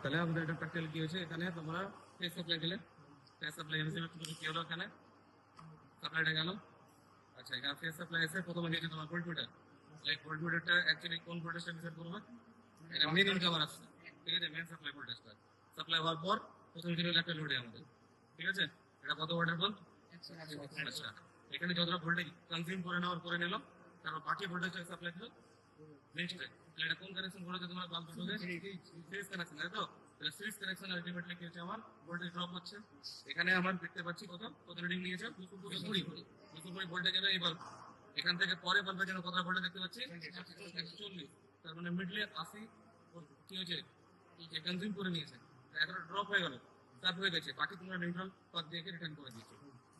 তাহলে আমাদের এটা প্র্যাকটিক্যাল কি হয়েছে, এখানে তোমরা ফেস সাপ্লাই দিলে, ফেস সাপ্লাই হিসেবে কি হলো, এখানে সাপ্লাইটা গেল। আচ্ছা, এখানে ফেস সাপ্লাই এসে প্রথমে দিয়েছে তোমার ভোল্ট মিটার। এই ভোল্ট মিটারটা অ্যাকচুয়ালি কোন ভোল্টেজটা মেজার করবে? এটা মেন ইনকাভার আসছে, ঠিক আছে, মেন সাপ্লাই ভোল্টেজটা সাপ্লাই হওয়ার পর প্রথমে দিল একটা লোডে আমাদের, ঠিক আছে। এটা কত ওয়াটের বল? আচ্ছা, এখানে যতটা ভোল্টেজ কনজিউম করে নেওয়ার করে নিল, তারপর বাকি ভোল্টেজটা সাপ্লাই দিল নেক্সট। এটা কোন কানেকশন করেছে তোমরা? বাল্ব দুটোকে সিরিজ কানেকশন, তাই তো? তাহলে সিরিজ কানেকশন আলটিমেটলি কি হচ্ছে, আমার ভোল্টেজ ড্রপ হচ্ছে। এখানে আমরা দেখতে পাচ্ছি কত রিডিং নিয়েছে, 220 ভোল্টেজ এলো এই বাল্ব। এখান থেকে পরে বাল্বে যেন কত ভোল্টেজ দেখতে পাচ্ছি, 140। তার মানে মিডলে 80 কি হয়েছে, কনজিউম করে নিয়েছে। এখন ড্রপ হয়ে গেল, চাপ হয়ে গেছে, বাকি তোমরা নিউট্রাল পাথ দিয়ে রিটার্ন করে দিয়েছো।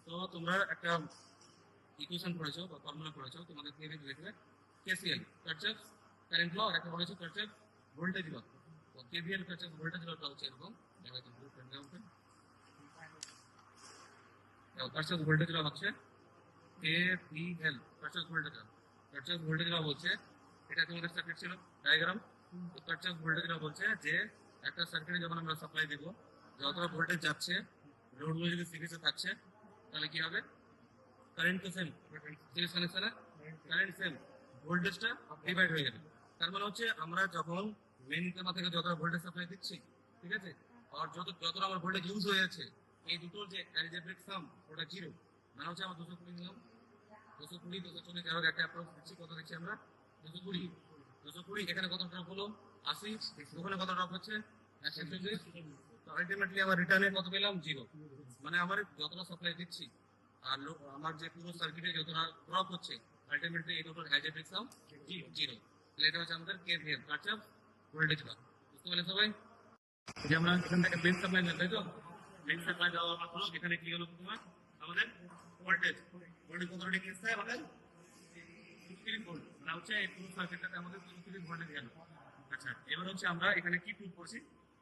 তো তোমরা একটা ইকুয়েশন পড়েছো বা ফর্মুলা পড়েছো, তোমাদের থিওরি দেখবে কেসিএল কারচার্ভ কারেন্ট ল, আর একটা পড়েছো কারচার্ভ ভোল্টেজ ল। তো কেভিএল কারচার্ভ ভোল্টেজ লটা হচ্ছে এরকম, কারচার্ভ ভোল্টেজ ল হচ্ছে KVL, Kirchhoff voltage law. Kirchhoff voltage law বলছে, এটা তোমাদের সার্কিট ছিল ডায়াগ্রাম। তো কারচার্ভ ভোল্টেজ ল বলছে যে একটা সার্কিটে যখন আমরা সাপ্লাই দেব, যতটা ভোল্টেজ যাচ্ছে, লোডগুলো যদি সিরিজে থাকছে, তাহলে কি হবে, কারেন্ট তো সেম, সিরিজ কানেকশনে কারেন্ট সেম, ভোল্টেজটা ডিভাইড হয়ে যাবে। তার মানে হচ্ছে আমরা যখন মেইন ইনকামার থেকে যতটা ভোল্টেজ সাপ্লাই দিচ্ছি, ঠিক আছে, আর যতটা আমার ভোল্টেজ ইউজ হয়ে যাচ্ছে, এই দুটোর যে অ্যালজেব্রিক সাম ওটা জিরো। মানে হচ্ছে আমার 220 নিলাম, 220 240 এর একটা অ্যাপ্রক্স দিচ্ছি, কত দিচ্ছি আমরা, 220। 220 এখানে কত ড্রপ হলো, 80। ওখানে কত ড্রপ হচ্ছে, 140। তো আলটিমেটলি আমার রিটার্নে কত পেলাম, জিরো। মানে আমার যতটা সাপ্লাই দিচ্ছি আর আমার যে পুরো সার্কিটে যতটা ড্রপ হচ্ছে, আলটিমেটলি এই দুটোর অ্যালজেব্রিক সাম জিরো। এটা হচ্ছে আমাদের কেভিএল কারচার্ভ ভোল্টেজ ল। বুঝতে পারলেন সবাই? যে আমরা এখান থেকে মেইন সাপ্লাই দিলাম, তাই তো? মেইন সাপ্লাই দেওয়ার মাত্র এখানে কি হলো, তোমার আমাদের ভোল্টেজ কত রিডিং এসছে আমাদের, 230 ভোল্ট। মানে হচ্ছে এই পুরো সার্কিটটাতে আমাদের 230 ভোল্টেজ গেল। আচ্ছা, এবার হচ্ছে আমরা এখানে কি প্রুভ করছি,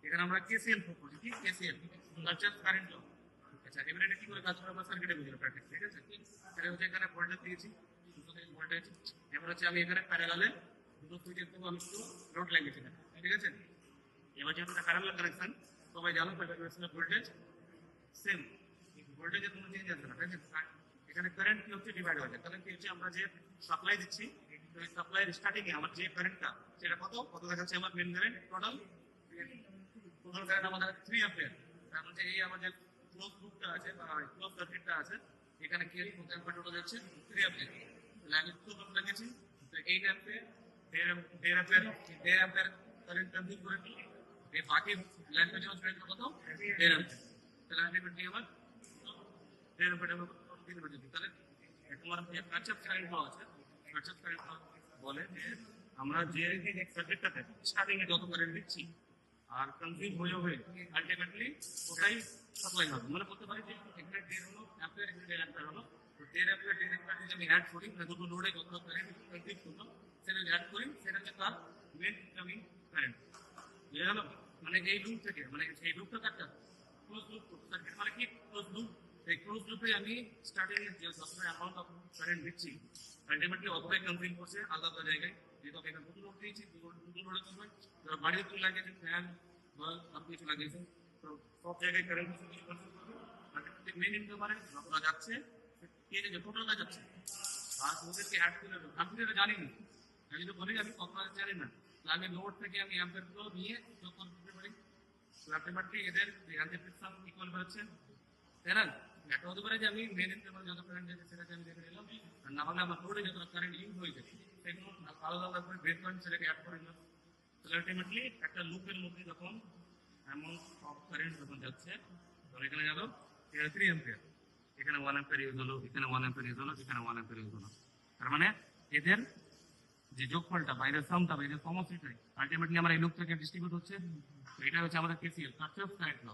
এখানে আমরা কেসিএল প্রুভ করছি। কি কেসিএল? কারচার্ভ current law. আচ্ছা, এবার এটা কি করে কাজ করে আমরা সার্কিটে বুঝলাম প্র্যাকটিস, ঠিক আছে। এটা হচ্ছে এখানে ভোল্টেজ দিয়েছি 230 ভোল্টেজ। এবার হচ্ছে আমি এখানে প্যারালালে দুটো সুইচের দেবো, আমি শুধু লোড লাগিয়েছি, ঠিক আছে। এবার যেহেতু প্যারালাল কানেকশন, সবাই জানো প্যারালাল ভোল্টেজ সেম, ভোল্টেজের কোনো চেঞ্জ আসবে না, ঠিক আছে। এখানে কারেন্ট কি হচ্ছে, ডিভাইড হয়ে যায়। তাহলে কি হচ্ছে, আমরা যে সাপ্লাই দিচ্ছি, ওই সাপ্লাইয়ের স্টার্টিং এ আমার যে কারেন্টটা, সেটা কত দেখাচ্ছে, আমার মেইন কারেন্ট টোটাল কারেন্ট আমাদের 3 অ্যাম্পিয়ার। তার মানে এই আমাদের ক্লোজ লুপটা আছে বা ক্লোজ সার্কিটটা আছে, এখানে কি টোটাল যাচ্ছে 3 অ্যাম্পিয়ার। তাহলে আমি ক্লোজ লুপ লাগিয়েছি, তো 8 অ্যাম্পিয়ার, 1.5 অ্যাম্পিয়ার কারেন্ট কনজিউম করে নিই। এই বাকি লাইন পে যেমন কারেন্ট কত, 1.5 অ্যাম্পিয়ার। তাহলে আলটিমেটলি আমার 1.5 অ্যাম্পিয়ার। তাহলে তোমার যে কারচার্ভ কারেন্ট ল আছে, কারচার্ভ কারেন্ট ল বলে যে আমরা যে সার্কিটটাতে স্টার্টিং এ যত কারেন্ট দিচ্ছি আর কনজিউম হয়ে আলটিমেটলি ওটাই সাপ্লাই হবে। মানে বলতে পারি যে এখানে 1.5 হলো অ্যাম্পিয়ার, এখানে 1.5 অ্যাম্পিয়ার হলো। তো 1.5 অ্যাম্পিয়ার যদি আমি অ্যাড করি, মানে দুটো লোডে যত কারেন্ট কনজিউম করলো সেটা অ্যাড করি, সেটা হচ্ছে তার মেন ইনকামিং কারেন্ট। বুঝে গেল? মানে এই লুপ থেকে, মানে এই লুপটা একটা ক্লোজ লুপ সার্কিট, মানে কি ক্লোজ লুপ। এই ক্লোজ লুপে আমি স্টার্টিং এর যে যতটা অ্যামাউন্ট অফ কারেন্ট দিচ্ছি, আলটিমেটলি অতটাই কনজিউম করছে আলাদা জায়গায়। যেহেতু আমি এখানে দুটো লোড দিয়েছি, দুটো লোডে করবে, যারা বাড়িতে তুমি লাগিয়েছেন ফ্যান বা আপনি কিছু লাগিয়েছেন, তো সব জায়গায় কারেন্ট কনজিউম করবে। আলটিমেটলি মেন ইনকাম মানে যতটা যাচ্ছে, কে যে টোটালটা যাচ্ছে, আর ওদেরকে অ্যাড করে দেবো। আমি তো এটা জানি না, আমি তো বলি আমি কত জানি না। আমি লোড থেকে আমি অ্যাম্পিয়ারগুলো নিয়ে যোগ করতে পারি। আলটিমেটলি এদের অ্যালজেব্রিক সাম ইকুয়াল হচ্ছে, তাই না? একটা হতে পারে যে আমি মেন ইনকাম যত কারেন্ট যাচ্ছে সেটাকে আমি দেখে নিলাম, আর না হলে আমার লোডে যত কারেন্ট ইউজ হয়েছে সেগুলো আলাদা আলাদা করে বের পয়েন্ট সেটাকে অ্যাড করে নিলাম। তাহলে আলটিমেটলি একটা লুপের মধ্যে যখন অ্যামাউন্ট অফ কারেন্ট যখন যাচ্ছে, তখন এখানে গেল 3 অ্যাম্পিয়ার, এখানে 1 অ্যাম্পিয়ার ইউজ হলো, এখানে 1 অ্যাম্পিয়ার ইউজ হলো, এখানে 1 অ্যাম্পিয়ার ইউজ হলো। তার মানে এদের যে যোগফলটা বাইরের সামটা বাইরের সমষ্টিটাই আলটিমেটলি আমার এই লুপ থেকে ডিস্ট্রিবিউট হচ্ছে। এটা হচ্ছে আমাদের কেসিএল কারচার্ভ কারেন্ট ল।